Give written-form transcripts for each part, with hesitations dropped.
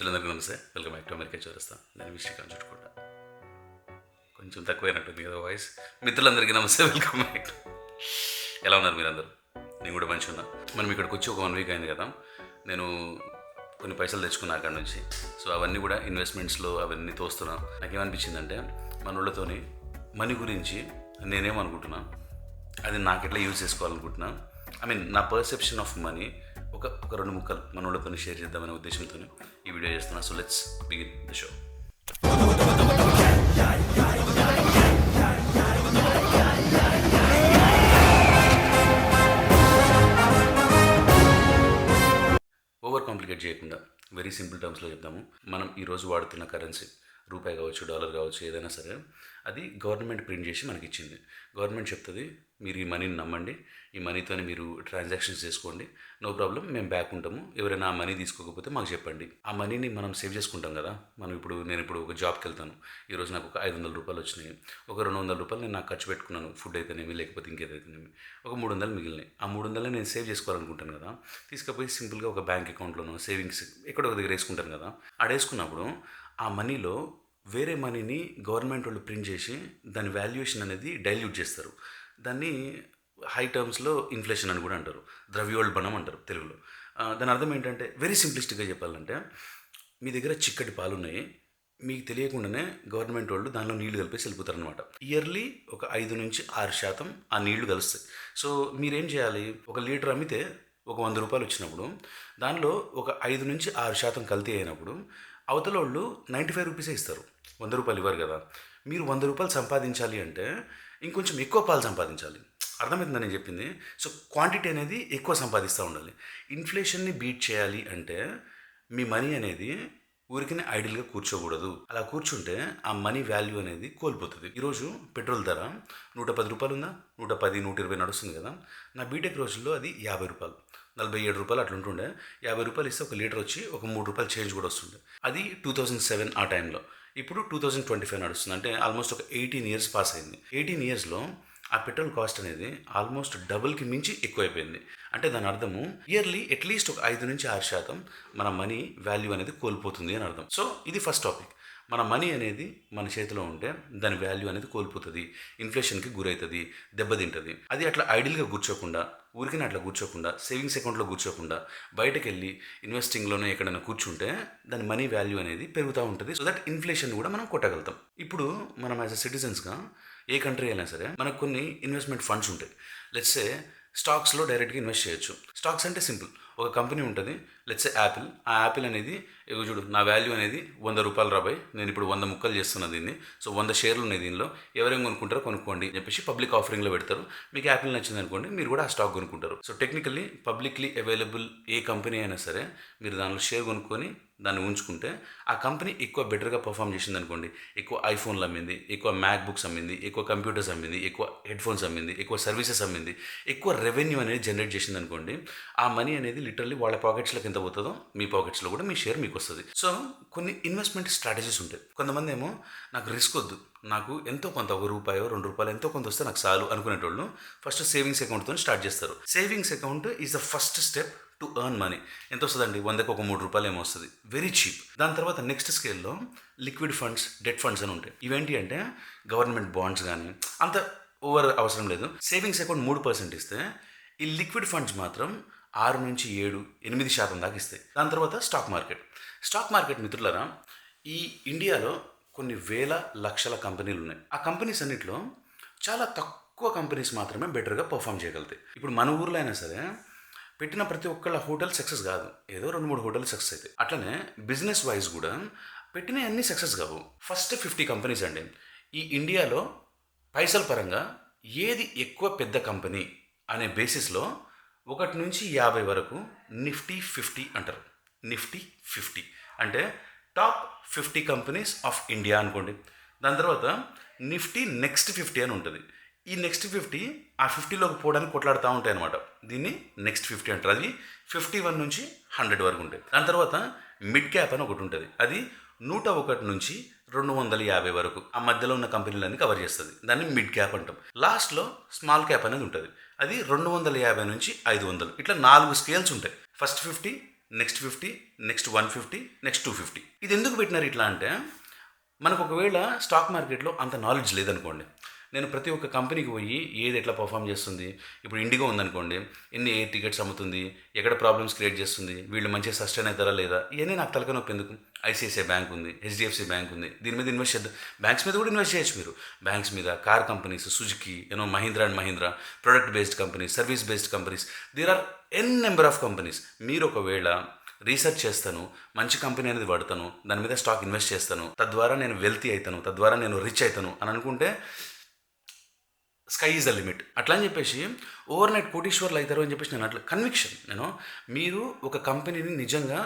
మిత్రులందరికీ నమస్తే. Welcome back to America చౌరస్తా. నేను శ్రీకాంత్ చుట్టుకుంటా. కొంచెం తక్కువైనట్టుంది కదా వాయిస్. మిత్రులందరికీ నమస్తే, వెల్కమ్ బ్యాక్. ఎలా ఉన్నారు మీరందరూ? నేను కూడా మంచిగా ఉన్నా. మనం ఇక్కడికి వచ్చి ఒక 1 వీక్ అయింది కదా. నేను కొన్ని పైసలు తెచ్చుకున్నా అక్కడ నుంచి. సో అవన్నీ కూడా ఇన్వెస్ట్మెంట్స్లో అవన్నీ తోస్తున్నా. నాకేమనిపించిందంటే మన వాళ్ళతోని మనీ గురించి నేనేమనుకుంటున్నా, అది నాకు ఎట్లా యూజ్ చేసుకోవాలనుకుంటున్నా. నా పర్సెప్షన్ ఆఫ్ మనీ ఒక 2 ముక్కలు మన వాళ్ళతో షేర్ చేద్దామనే ఉద్దేశంతో ఈ వీడియో చేస్తున్నా. So let's begin the show. Over complicate చేయకుండా వెరీ సింపుల్ టర్మ్స్లో చెప్తాము. మనం ఈరోజు వాడుతున్న కరెన్సీ రూపాయి కావచ్చు, డాలర్ కావచ్చు, ఏదైనా సరే అది గవర్నమెంట్ ప్రింట్ చేసి మనకి ఇచ్చింది. గవర్నమెంట్ చెప్తుంది, మీరు ఈ మనీని నమ్మండి, ఈ మనీతోనే మీరు ట్రాన్సాక్షన్స్ చేసుకోండి, నో ప్రాబ్లం, మేము బ్యాక్ ఉంటాము. ఎవరైనా ఆ మనీ తీసుకోకపోతే మాకు చెప్పండి. ఆ మనీని మనం సేవ్ చేసుకుంటాం కదా. నేను ఇప్పుడు ఒక జాబ్కి వెళ్తాను. ఈరోజు నాకు ఒక 500 రూపాయలు వచ్చినాయి. ఒక 200 రూపాయలు నేను నాకు ఖర్చు పెట్టుకున్నాను, ఫుడ్ అయితేనేమి లేకపోతే ఇంకేదైతేనేమి. ఒక 300 మిగిలినాయి. ఆ 300 నేను సేవ్ చేసుకోవాలనుకుంటాను కదా. తీసుకుపోయి సింపుల్గా ఒక బ్యాంక్ అకౌంట్లోనో సేవింగ్స్ ఎక్కడో ఒక దగ్గర వేసుకుంటాను కదా. ఆడేసుకున్నప్పుడు ఆ మనీలో వేరే మనీని గవర్నమెంట్ వాళ్ళు ప్రింట్ చేసి దాని వాల్యుయేషన్ అనేది డైల్యూట్ చేస్తారు. దాన్ని హై టర్మ్స్లో ఇన్ఫ్లేషన్ అని కూడా అంటారు, ద్రవ్యోల్బణం అంటారు తెలుగులో. దాని అర్థం ఏంటంటే, వెరీ సింప్లిస్టిక్గా చెప్పాలంటే, మీ దగ్గర చిక్కటి పాలు ఉన్నాయి, మీకు తెలియకుండానే గవర్నమెంట్ వాళ్ళు దానిలో నీళ్లు కలిపేసి వెళ్ళిపోతారనమాట. ఇయర్లీ ఒక 5-6% ఆ నీళ్లు కలుస్తాయి. సో మీరేం చేయాలి, 1 లీటర్ అమ్మితే ఒక 100 రూపాయలు వచ్చినప్పుడు దానిలో ఒక 5-6% కల్తీ అయినప్పుడు అవతల వాళ్ళు 95 రూపీసే ఇస్తారు, 100 రూపాయలు ఇవ్వరు కదా. మీరు 100 రూపాయలు సంపాదించాలి అంటే ఇంకొంచెం ఎక్కువ పాలు సంపాదించాలి. అర్థమవుతుందని నేను చెప్పింది. సో క్వాంటిటీ అనేది ఎక్కువ సంపాదిస్తూ ఉండాలి. ఇన్ఫ్లేషన్ని బీట్ చేయాలి అంటే మీ మనీ అనేది ఊరికనే ఐడిల్గా కూర్చోకూడదు. అలా కూర్చుంటే ఆ మనీ వాల్యూ అనేది కోల్పోతుంది. ఈరోజు పెట్రోల్ ధర 110 రూపాయలు ఉందా, 110, 120 నడుస్తుంది కదా. నా బీటెక్ రోజుల్లో అది 50 రూపాయలు, 47 రూపాయలు అట్లా ఉంటుండే. 50 రూపాయలు ఇస్తే 1 లీటర్ వచ్చి ఒక 3 రూపాయలు చేంజ్ కూడా వస్తుండే. అది 2007 ఆ టైంలో. ఇప్పుడు 2025 నడుస్తుంది. అంటే ఆల్మోస్ట్ ఒక 18 ఇయర్స్ పాస్ అయింది. 18 ఇయర్స్లో ఆ పెట్రోల్ కాస్ట్ అనేది ఆల్మోస్ట్ డబుల్కి మించి ఎక్కువైపోయింది. అంటే దాని అర్థము ఇయర్లీ అట్లీస్ట్ ఒక 5-6% మన మనీ వాల్యూ అనేది కోల్పోతుంది అని అర్థం. సో ఇది ఫస్ట్ టాపిక్. మన మనీ అనేది మన చేతిలో ఉంటే దాని వాల్యూ అనేది కోల్పోతుంది, ఇన్ఫ్లేషన్కి గురవుతుంది, దెబ్బతింటుంది. అది అట్లా ఐడిల్గా కూర్చోకుండా, ఊరికనే అట్లా కూర్చోకుండా, సేవింగ్స్ అకౌంట్లో కూర్చోకుండా బయటకు వెళ్ళి ఇన్వెస్టింగ్లోనే ఎక్కడైనా కూర్చుంటే దాని మనీ వాల్యూ అనేది పెరుగుతూ ఉంటుంది. సో దట్ ఇన్ఫ్లేషన్ కూడా మనం కొట్టగలుగుతాం. ఇప్పుడు మనం యాజ్ అ సిటిజన్స్గా ఏ కంట్రీ అయినా సరే మనకు కొన్ని ఇన్వెస్ట్మెంట్ ఫండ్స్ ఉంటాయి. లెట్స్ సే స్టాక్స్లో డైరెక్ట్గా ఇన్వెస్ట్ చేయొచ్చు. స్టాక్స్ అంటే సింపుల్, ఒక కంపెనీ ఉంటుంది, లెట్స్ సే యాపిల్. ఆ యాపిల్ అనేది చూడు, నా వాల్యూ అనేది 100 రూపాయలు రాబాయ్, నేను ఇప్పుడు 100 ముక్కలు చేస్తున్నా దీన్ని, సో 100 షేర్లు ఉన్నాయి దీనిలో, ఎవరేం కొనుక్కుంటారో కొనుక్కోండి అని చెప్పేసి పబ్లిక్ ఆఫరింగ్లో పెడతారు. మీకు యాపిల్ నచ్చింది అనుకోండి, మీరు కూడా ఆ స్టాక్ కొనుక్కుంటారు. సో టెక్నికల్లీ పబ్లిక్లీ అవైలబుల్ ఏ కంపెనీ అయినా సరే మీరు దానిలో షేర్ కొనుక్కొని దాన్ని ఉంచుకుంటే ఆ కంపెనీ ఎక్కువ బెటర్గా పర్ఫామ్ చేసింది అనుకోండి, ఎక్కువ ఐఫోన్లు అమ్మింది, ఎక్కువ మ్యాక్ బుక్స్ అమ్మింది, ఎక్కువ కంప్యూటర్స్ అమ్మింది, ఎక్కువ హెడ్ఫోన్స్ అమ్మింది, ఎక్కువ సర్వీసెస్ అమ్మింది, ఎక్కువ రెవెన్యూ అనేది జనరేట్ చేసింది అనుకోండి, ఆ మనీ అనేది లిటరల్లీ వాళ్ళ పాకెట్స్లోకి ఎంత పోతుందో మీ పాకెట్స్లో కూడా మీ షేర్ మీకు వస్తుంది. సో కొన్ని ఇన్వెస్ట్మెంట్ స్ట్రాటజీస్ ఉంటాయి. కొంతమంది ఏమో నాకు రిస్క్ వద్దు, నాకు ఎంతో కొంత ₹1-2 ఎంతో కొంత వస్తే నాకు చాలు అనుకునేటోళ్ళు ఫస్ట్ సేవింగ్స్ అకౌంట్తో స్టార్ట్ చేస్తారు. Savings account is the first step to earn money. ఎంత వస్తుందండి, 100కి ఒక ₹3 ఏమో వస్తుంది, వెరీ చీప్. దాని తర్వాత నెక్స్ట్ స్కేల్లో లిక్విడ్ ఫండ్స్, డెట్ ఫండ్స్ అని ఉంటాయి. ఇవేంటి అంటే గవర్నమెంట్ బాండ్స్ కానీ అంత ఓవర్ అవసరం లేదు. సేవింగ్స్ అకౌంట్ 3% ఇస్తే ఈ లిక్విడ్ ఫండ్స్ మాత్రం 6-7-8% దాకా ఇస్తాయి. దాని తర్వాత స్టాక్ మార్కెట్ మిత్రులారా, ఈ ఇండియాలో కొన్ని వేల లక్షల కంపెనీలు ఉన్నాయి. ఆ కంపెనీస్ అన్నింటిలో చాలా తక్కువ కంపెనీస్ మాత్రమే బెటర్గా పర్ఫామ్ చేయగలుగుతాయి. ఇప్పుడు మన ఊర్లో అయినా సరే పెట్టిన ప్రతి ఒక్కళ్ళ హోటల్ సక్సెస్ కాదు, ఏదో 2-3 హోటల్ సక్సెస్ అవుతాయి. అట్లనే బిజినెస్ వైజ్ కూడా పెట్టిన అన్ని సక్సెస్ కావు. ఫస్ట్ 50 కంపెనీస్ అండి. ఈ ఇండియాలో పైసల పరంగా ఏది ఎక్కువ పెద్ద కంపెనీ అనే బేసిస్లో 1-50 వరకు నిఫ్టీ 50 అంటారు. నిఫ్టీ 50 అంటే టాప్ 50 కంపెనీస్ ఆఫ్ ఇండియా అనుకోండి. దాని తర్వాత నిఫ్టీ నెక్స్ట్ 50 అని ఉంటుంది. ఈ నెక్స్ట్ 50 ఆ 50లోకి పోవడానికి కొట్లాడుతూ ఉంటాయి అనమాట. దీన్ని నెక్స్ట్ 50 అంటారు. అది 51-100 వరకు ఉంటాయి. దాని తర్వాత మిడ్ క్యాప్ అని ఒకటి ఉంటుంది. అది 101-250 వరకు ఆ మధ్యలో ఉన్న కంపెనీలన్నీ కవర్ చేస్తుంది. దాన్ని మిడ్ క్యాప్ అంటాం. లాస్ట్లో స్మాల్ క్యాప్ అనేది ఉంటుంది. అది 250-500 ఇట్లా 4 స్కేల్స్ ఉంటాయి. First 50, next 50, next 150, next 250. ఇది ఎందుకు పెట్టినారు ఇట్లా అంటే, మనకు ఒకవేళ స్టాక్ మార్కెట్లో అంత నాలెడ్జ్ లేదనుకోండి, నేను ప్రతి ఒక్క కంపెనీకి పోయి ఏది ఎట్లా పర్ఫామ్ చేస్తుంది, ఇప్పుడు ఇండిగో ఉందనుకోండి, ఎన్ని ఎయిర్ టికెట్స్ అమ్ముతుంది, ఎక్కడ ప్రాబ్లమ్స్ క్రియేట్ చేస్తుంది, వీళ్ళు మంచిగా సస్టైన్ అవుతారా లేదా, ఇవన్నీ నాకు తలక నొప్పి ఎందుకు. ఐసిఐసిఐ బ్యాంక్ ఉంది, హెచ్డిఎఫ్సి బ్యాంక్ ఉంది, దీని మీద ఇన్వెస్ట్ చేద్దాం. బ్యాంక్స్ మీద కూడా ఇన్వెస్ట్ చేయొచ్చు మీరు. బ్యాంక్స్ మీద, car companies, Suzuki, Mahindra and Mahindra, product based companies, service based companies, there are N number of companies. మీరు ఒకవేళ రీసెర్చ్ చేస్తాను, మంచి కంపెనీ అనేది వాడతాను, దాని మీద స్టాక్ ఇన్వెస్ట్ చేస్తాను, తద్వారా నేను వెల్తీ అవుతాను, తద్వారా నేను రిచ్ అవుతాను అని అనుకుంటే స్కై ఈజ్ ద లిమిట్. అట్లా అని చెప్పేసి ఓవర్ నైట్ కోటీశ్వర్లు అవుతారు అని చెప్పేసి నేను అట్లా కన్విక్షన్. మీరు ఒక కంపెనీని నిజంగా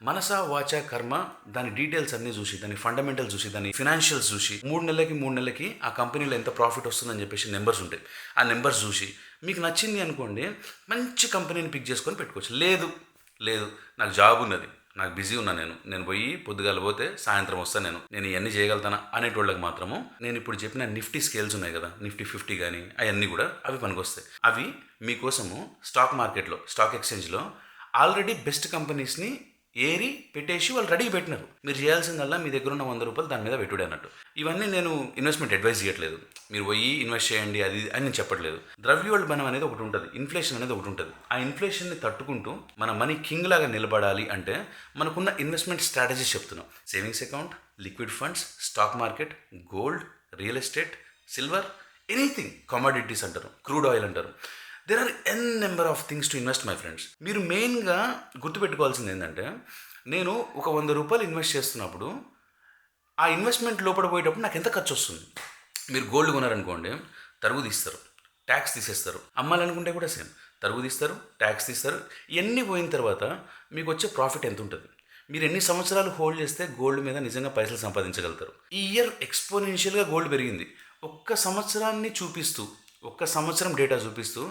మనసా వాచా కర్మ దాని డీటెయిల్స్ అన్నీ చూసి, దాని ఫండమెంటల్స్ చూసి, దాని ఫినాన్షియల్స్ చూసి, 3 నెలలకి ఆ కంపెనీలో ఎంత ప్రాఫిట్ వస్తుందని చెప్పేసి నెంబర్స్ ఉంటాయి. ఆ నెంబర్స్ చూసి మీకు నచ్చింది అనుకోండి, మంచి కంపెనీని పిక్ చేసుకొని పెట్టుకోవచ్చు. లేదు నాకు జాబ్ ఉన్నది, నాకు బిజీ ఉన్నా, నేను పోయి పొద్దుగాల పోతే సాయంత్రం వస్తాను, నేను ఇవన్నీ చేయగలుగుతానా అనేటోళ్ళకి మాత్రము నేను ఇప్పుడు చెప్పిన నిఫ్టీ స్కేల్స్ ఉన్నాయి కదా, నిఫ్టీ 50 కానీ అవన్నీ కూడా అవి పనికొస్తాయి. అవి మీకోసము స్టాక్ మార్కెట్లో, స్టాక్ ఎక్స్చేంజ్లో ఆల్రెడీ బెస్ట్ కంపెనీస్ని ఏరి పెట్టేసి వాళ్ళు రెడీ పెట్టినారు. మీరు చేయాల్సిందల్లా మీ దగ్గర ఉన్న 100 రూపాయలు దాని మీద పెట్టుడే అన్నట్టు. ఇవన్నీ నేను ఇన్వెస్ట్మెంట్ అడ్వైజ్ చేయట్లేదు, మీరు పోయి ఇన్వెస్ట్ చేయండి అది అని నేను చెప్పట్లేదు. ద్రవ్యోల్బణం అనేది ఒకటి ఉంటుంది, ఇన్ఫ్లేషన్ అనేది ఒకటి ఉంటుంది. ఆ ఇన్ఫ్లేషన్ని తట్టుకుంటూ మన మనీ కింగ్ లాగా నిలబడాలి అంటే మనకున్న ఇన్వెస్ట్మెంట్ స్ట్రాటజీస్ చెప్తున్నాం. Savings account, liquid funds, stock market, gold, real estate, silver, anything, commodities అంటారు, క్రూడ్ ఆయిల్ అంటారు. There are N number of things to invest my friends. మీరు మెయిన్గా గుర్తుపెట్టుకోవాల్సింది ఏంటంటే, నేను ఒక 100 రూపాయలు ఇన్వెస్ట్ చేస్తున్నప్పుడు ఆ ఇన్వెస్ట్మెంట్ లోపల పోయేటప్పుడు నాకు ఎంత ఖర్చు వస్తుంది. మీరు గోల్డ్ కొన్నారనుకోండి, తరుగు తీస్తారు, ట్యాక్స్ తీసేస్తారు. అమ్మాలనుకుంటే కూడా సేమ్, తరుగు తీస్తారు, ట్యాక్స్ తీస్తారు. ఇవన్నీ పోయిన తర్వాత మీకు వచ్చే ప్రాఫిట్ ఎంత ఉంటుంది. మీరు ఎన్ని సంవత్సరాలు హోల్డ్ చేస్తే గోల్డ్ మీద నిజంగా పైసలు సంపాదించగలుగుతారు. ఈ ఇయర్ ఎక్స్పోనెన్షియల్గా గోల్డ్ పెరిగింది. ఒక్క సంవత్సరం డేటా చూపిస్తూ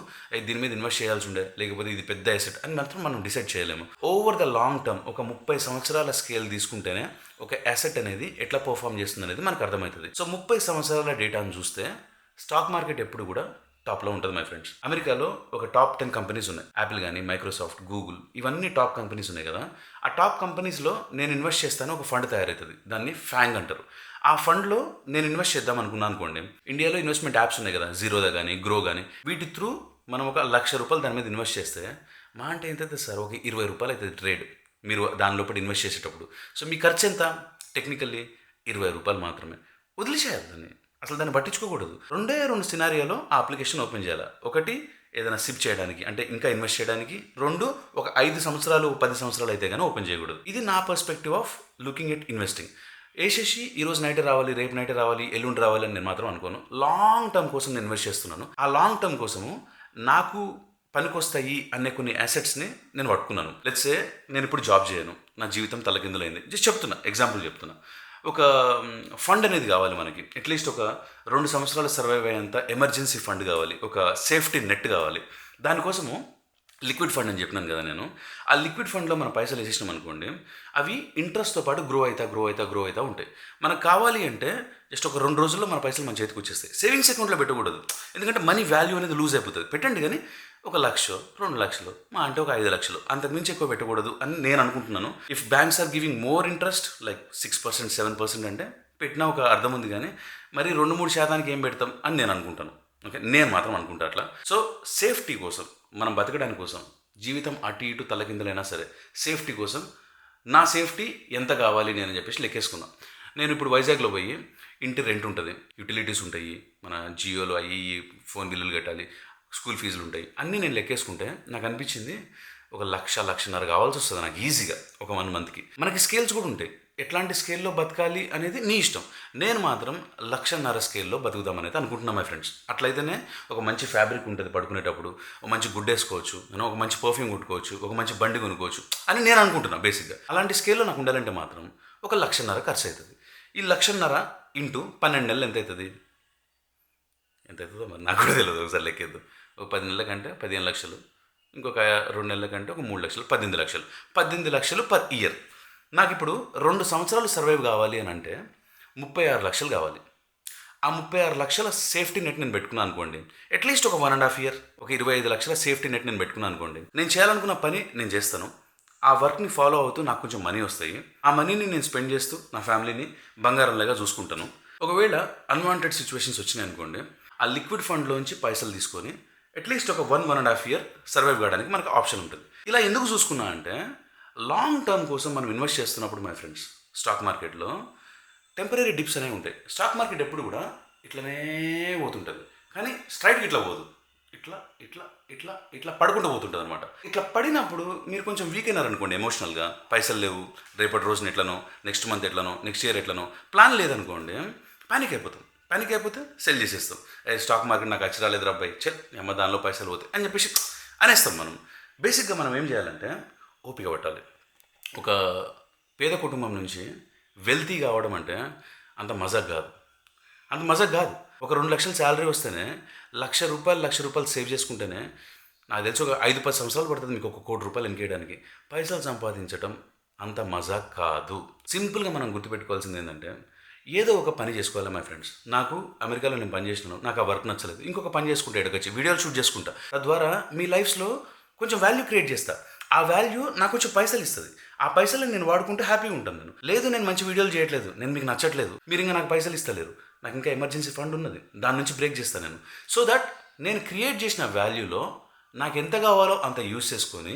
దీని మీద ఇన్వెస్ట్ చేయాల్సి ఉండే, లేకపోతే ఇది పెద్ద అసెట్ అని మాత్రం మనం డిసైడ్ చేయలేము. ఓవర్ ద లాంగ్ టర్మ్ ఒక 30 సంవత్సరాల స్కేల్ తీసుకుంటేనే ఒక అసెట్ అనేది ఎట్లా పర్ఫామ్ చేస్తుంది అనేది మనకు అర్థమవుతుంది. సో 30 సంవత్సరాల డేటాను చూస్తే స్టాక్ మార్కెట్ ఎప్పుడు కూడా టాప్లో ఉంటుంది మై ఫ్రెండ్స్. అమెరికాలో ఒక టాప్ 10 కంపెనీస్ ఉన్నాయి, యాపిల్ కానీ, మైక్రోసాఫ్ట్, గూగుల్, ఇవన్నీ టాప్ కంపెనీస్ ఉన్నాయి కదా. ఆ టాప్ కంపెనీస్లో నేను ఇన్వెస్ట్ చేస్తాను, ఒక ఫండ్ తయారవుతుంది, దాన్ని ఫ్యాంగ్ అంటారు. ఆ ఫండ్లో నేను ఇన్వెస్ట్ చేద్దాం అనుకున్నాను అనుకోండి. ఇండియాలో ఇన్వెస్ట్మెంట్ యాప్స్ ఉన్నాయి కదా, జీరోదా కానీ, గ్రో కానీ, వీటి త్రూ మనం ఒక 1,00,000 రూపాయలు దాని మీద ఇన్వెస్ట్ చేస్తే మా అంటే ఎంత అవుతుంది సార్, ఒక 20 రూపాయలు అవుతుంది ట్రేడ్ మీరు దాని లోపల ఇన్వెస్ట్ చేసేటప్పుడు. సో మీ ఖర్చు ఎంత, టెక్నికల్లీ 20 రూపాయలు మాత్రమే. వదిలేసేయాలి దాన్ని, అసలు దాన్ని పట్టించుకోకూడదు. 2 సినారియోలో ఆ అప్లికేషన్ ఓపెన్ చేయాలి. ఒకటి ఏదైనా సిప్ చేయడానికి, అంటే ఇంకా ఇన్వెస్ట్ చేయడానికి. 2 ఒక 5 సంవత్సరాలు 10 సంవత్సరాలు అయితే కానీ ఓపెన్ చేయకూడదు. ఇది నా perspective of looking at investing. వేసేసి ఈరోజు నైట్ రావాలి, రేపు నైట్ రావాలి, ఎల్లుండి రావాలి అని నేను మాత్రం అనుకోను. లాంగ్ టర్మ్ కోసం నేను ఇన్వెస్ట్ చేస్తున్నాను. ఆ లాంగ్ టర్మ్ కోసము నాకు పనికొస్తాయి అనే కొన్ని అసెట్స్ని నేను పట్టుకున్నాను. లెట్స్ సే నేను ఇప్పుడు జాబ్ చేయను, నా జీవితం తలకిందులైంది, జస్ట్ చెప్తున్నా, ఎగ్జాంపుల్ చెప్తున్నా. ఒక ఫండ్ అనేది కావాలి మనకి, అట్లీస్ట్ ఒక 2 సంవత్సరాలు సర్వైవ్ అయ్యేంత ఎమర్జెన్సీ ఫండ్ కావాలి, ఒక సేఫ్టీ నెట్ కావాలి. దానికోసము లిక్విడ్ ఫండ్ అని చెప్పినాను కదా నేను. ఆ లిక్విడ్ ఫండ్లో మనం పైసలు వేసేసినాం అనుకోండి, అవి ఇంట్రెస్ట్తో పాటు గ్రో అవుతా ఉంటాయి. మనకు కావాలి అంటే జస్ట్ ఒక 2 రోజుల్లో మన పైసలు మన చేతికి వచ్చేస్తాయి. సేవింగ్స్ అకౌంట్లో పెట్టకూడదు, ఎందుకంటే మనీ వాల్యూ అనేది లూజ్ అయిపోతుంది. పెట్టండి కానీ 1,00,000, 2,00,000, మా అంటే ఒక 5,00,000, అంతకుమించి ఎక్కువ పెట్టకూడదు అని నేను అనుకుంటున్నాను. If banks are giving more interest like 6%, 7% అంటే పెట్టినా ఒక అర్థం ఉంది, కానీ మరి 2-3% ఏం పెడతాం అని నేను అనుకుంటాను. ఓకే, నేను మాత్రం అనుకుంటా అట్లా. సో సేఫ్టీ కోసం, మనం బతకడానికి కోసం, జీవితం అటు ఇటు తలకిందులైనా సరే సేఫ్టీ కోసం, నా సేఫ్టీ ఎంత కావాలి నేను చెప్పేసి లెక్కేసుకున్నాను. నేను ఇప్పుడు వైజాగ్లో పోయి ఇంటి రెంట్ ఉంటుంది, యుటిలిటీస్ ఉంటాయి, మన జియోలో అయ్యి ఫోన్ బిల్లులు కట్టాలి, స్కూల్ ఫీజులు ఉంటాయి, అన్నీ నేను లెక్కేసుకుంటే నాకు అనిపించింది ఒక 1,00,000-1,50,000 కావాల్సి వస్తుంది నాకు ఈజీగా ఒక 1 మంత్కి. మనకి స్కేల్స్ కూడా ఉంటాయి, ఎట్లాంటి స్కేల్లో బతకాలి అనేది నీ ఇష్టం. నేను మాత్రం 1,50,000 స్కేల్లో బతుకుదామని అనుకుంటున్నాను మై ఫ్రెండ్స్. అట్లయితేనే ఒక మంచి ఫ్యాబ్రిక్ ఉంటుంది పడుకునేటప్పుడు, ఒక మంచి గుడ్ వేసుకోవచ్చు, ఒక మంచి పర్ఫ్యూమ్ కొట్టుకోవచ్చు, ఒక మంచి బండి కొనుక్కోవచ్చు అని నేను అనుకుంటున్నాను బేసిక్గా. అలాంటి స్కేల్లో నాకు ఉండాలంటే మాత్రం ఒక 1,50,000 ఖర్చు అవుతుంది. ఈ 1,50,000 ఇంటూ 12 నెలలు ఎంత అవుతుందో మరి నాకు కూడా తెలియదు, ఒకసారి లెక్కేద్దాం. ఒక 10 నెలల కంటే 15 లక్షలు, ఇంకొక 2 నెలల కంటే ఒక 3 లక్షలు, 18 లక్షలు. 18 లక్షలు పర్ ఇయర్. నాకు ఇప్పుడు 2 సంవత్సరాలు సర్వైవ్ కావాలి అని అంటే 36 లక్షలు కావాలి. ఆ 36 లక్షల సేఫ్టీ నెట్ నేను పెట్టుకున్నాను అనుకోండి, అట్లీస్ట్ ఒక 1.5 ఇయర్ ఒక 25 లక్షల సేఫ్టీ నెట్ నేను పెట్టుకున్నాను అనుకోండి, నేను చేయాలనుకున్న పని నేను చేస్తాను, ఆ వర్క్ని ఫాలో అవుతూ నాకు కొంచెం మనీ వస్తాయి. ఆ మనీని నేను స్పెండ్ చేస్తూ నా ఫ్యామిలీని బంగారంలాగా చూసుకుంటాను. ఒకవేళ అన్వాంటెడ్ సిచ్యువేషన్స్ వచ్చినాయి అనుకోండి, ఆ లిక్విడ్ ఫండ్లోంచి పైసలు తీసుకొని అట్లీస్ట్ ఒక 1.5 ఇయర్ సర్వైవ్ కావడానికి మనకు ఆప్షన్ ఉంటుంది. ఇలా ఎందుకు చూసుకున్నా అంటే లాంగ్ టర్మ్ కోసం మనం ఇన్వెస్ట్ చేస్తున్నప్పుడు మై ఫ్రెండ్స్ స్టాక్ మార్కెట్లో టెంపరీ డిప్స్ అనేవి ఉంటాయి. స్టాక్ మార్కెట్ ఎప్పుడు కూడా ఇట్లనే పోతుంటుంది, కానీ స్ట్రైట్గా ఇట్లా పోదు. ఇట్లా ఇట్లా ఇట్లా ఇట్లా పడుకుంటూ పోతుంటుంది అనమాట. ఇట్లా పడినప్పుడు మీరు కొంచెం వీక్ అయినారనుకోండి ఎమోషనల్గా, పైసలు లేవు, రేపటి రోజున ఎట్లనో, నెక్స్ట్ మంత్ ఎట్లనో, నెక్స్ట్ ఇయర్ ఎట్లనో, ప్లాన్ లేదనుకోండి, పానిక్ అయిపోతాం. పానిక్ అయిపోతే సెల్ చేసేస్తాం. స్టాక్ మార్కెట్ నాకు వచ్చి రాలేదు అబ్బాయి, చెల్ అమ్మ దానిలో పైసలు పోతాయి అని చెప్పేసి అనేస్తాం మనం. బేసిక్గా మనం ఏం చేయాలంటే ఓపిక పట్టాలి. ఒక పేద కుటుంబం నుంచి వెల్తీ కావడం అంటే అంత మజాక్ కాదు, అంత మజాక్ కాదు. ఒక 2 లక్షల శాలరీ వస్తేనే లక్ష రూపాయలు సేవ్ చేసుకుంటేనే నాకు తెలిసి ఒక 5-10 సంవత్సరాలు పడుతుంది మీకు ఒక 1 కోటి రూపాయలు ఎన్కేయడానికి. పైసలు సంపాదించడం అంత మజాక్ కాదు. సింపుల్గా మనం గుర్తుపెట్టుకోవాల్సింది ఏంటంటే ఏదో ఒక పని చేసుకోవాలి మై ఫ్రెండ్స్. నాకు అమెరికాలో నేను పని చేసినాను, నాకు ఆ వర్క్ నచ్చలేదు, ఇంకొక పని చేసుకుంటా, ఎడకొచ్చి వీడియోలు షూట్ చేసుకుంటా. తద్వారా మీ లైఫ్స్లో కొంచెం వాల్యూ క్రియేట్ చేస్తా. ఆ వాల్యూ నాకు కొంచెం పైసలు ఇస్తుంది. ఆ పైసలు నేను వాడుకుంటే హ్యాపీగా ఉంటాను. నేను మంచి వీడియోలు చేయట్లేదు, నేను మీకు నచ్చట్లేదు, మీరు ఇంకా నాకు పైసలు ఇస్తలేరు, నాకు ఇంకా ఎమర్జెన్సీ ఫండ్ ఉన్నది, దాని నుంచి బ్రేక్ చేస్తాను నేను. సో దట్ నేను క్రియేట్ చేసిన వాల్యూలో నాకు ఎంత కావాలో అంత యూస్ చేసుకొని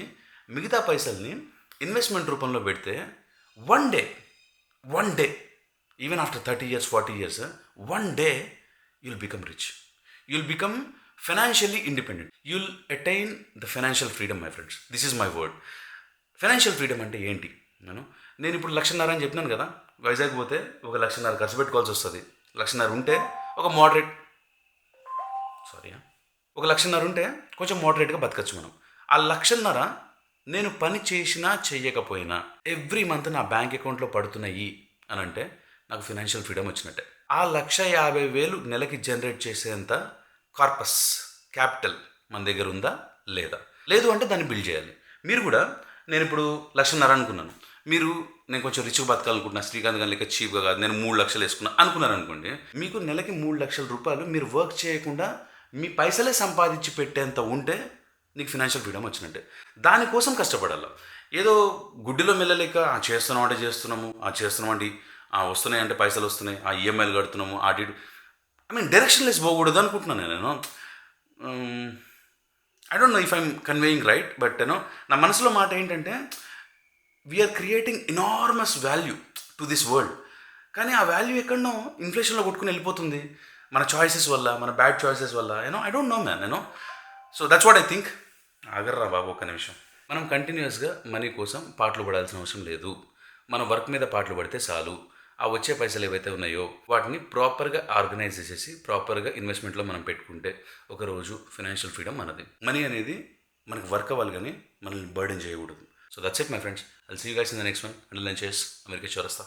మిగతా పైసల్ని ఇన్వెస్ట్మెంట్ రూపంలో పెడితే one day even after 30 years 40 years one day you'll become rich, you'll become financially independent, you'll attain the financial freedom my friends. This is my word. Financial freedom అంటే ఏంటి? నేను ఇప్పుడు 1,50,000 అని చెప్పినాను కదా, వైజాగ్ పోతే 1,50,000 ఖర్చు పెట్టుకోవాల్సి వస్తుంది. 1,50,000 ఉంటే ఒక 1,50,000 ఉంటే కొంచెం మోడరేట్గా బతకచ్చు మనం. ఆ 1,50,000 నేను పని చేసినా చెయ్యకపోయినా ఎవ్రీ మంత్ నా బ్యాంక్ అకౌంట్లో పడుతున్నాయి అని అంటే నాకు ఫైనాన్షియల్ ఫ్రీడమ్ వచ్చినట్టే. ఆ 1,50,000 నెలకి జనరేట్ చేసేంత కార్పస్ క్యాపిటల్ మన దగ్గర ఉందా లేదా? లేదు అంటే దాన్ని బిల్డ్ చేయాలి. మీరు కూడా నేను ఇప్పుడు 1,50,000 అనుకున్నాను, మీరు నేను కొంచెం రిచ్గా బతకాలనుకుంటున్నా, శ్రీకాంత్ గారి లెక్క చీప్గా కాదు, నేను 3 లక్షలు వేసుకున్నా అనుకున్నారు అనుకోండి, మీకు నెలకి 3 లక్షల రూపాయలు మీరు వర్క్ చేయకుండా మీ పైసలే సంపాదించి పెట్టేంత ఉంటే నీకు ఫైనాన్షియల్ ఫ్రీడమ్ వచ్చినట్టే. దానికోసం కష్టపడాలి. ఏదో గుడ్డిలో మెల్లలేక చేస్తున్నామంటే వస్తున్నాయి అంటే పైసలు వస్తున్నాయి, ఆ ఈఎంఐలు కడుతున్నాము, డైరెక్షన్లెస్ పోకూడదు అనుకుంటున్నాను నేను. I don't know if I'm conveying right, but నా మనసులో మాట ఏంటంటే we're creating enormous value to this world, కానీ ఆ వాల్యూ ఎక్కడనో ఇన్ఫ్లేషన్లో కొట్టుకుని వెళ్ళిపోతుంది మన చాయిసెస్ వల్ల, మన బ్యాడ్ చాయిసెస్ వల్ల. I don't know man. So that's what I think. ఆగర్రా బాబు ఒక్క నిమిషం. మనం కంటిన్యూస్గా మనీ కోసం పాటలు పడాల్సిన అవసరం లేదు. మన వర్క్ మీద పాటలు పడితే చాలు. ఆ వచ్చే పైసలు ఏవైతే ఉన్నాయో వాటిని ప్రాపర్గా ఆర్గనైజ్ చేసేసి ప్రాపర్గా ఇన్వెస్ట్మెంట్లో మనం పెట్టుకుంటే ఒకరోజు ఫైనాన్షియల్ ఫ్రీడమ్ మనది. మనీ అనేది మనకు వర్క్ అవ్వాలి, కానీ మనల్ని బర్డెన్ చేయకూడదు. So that's it my friends. I'll see you guys in the next one. Until then, cheers. America చౌరస్తా.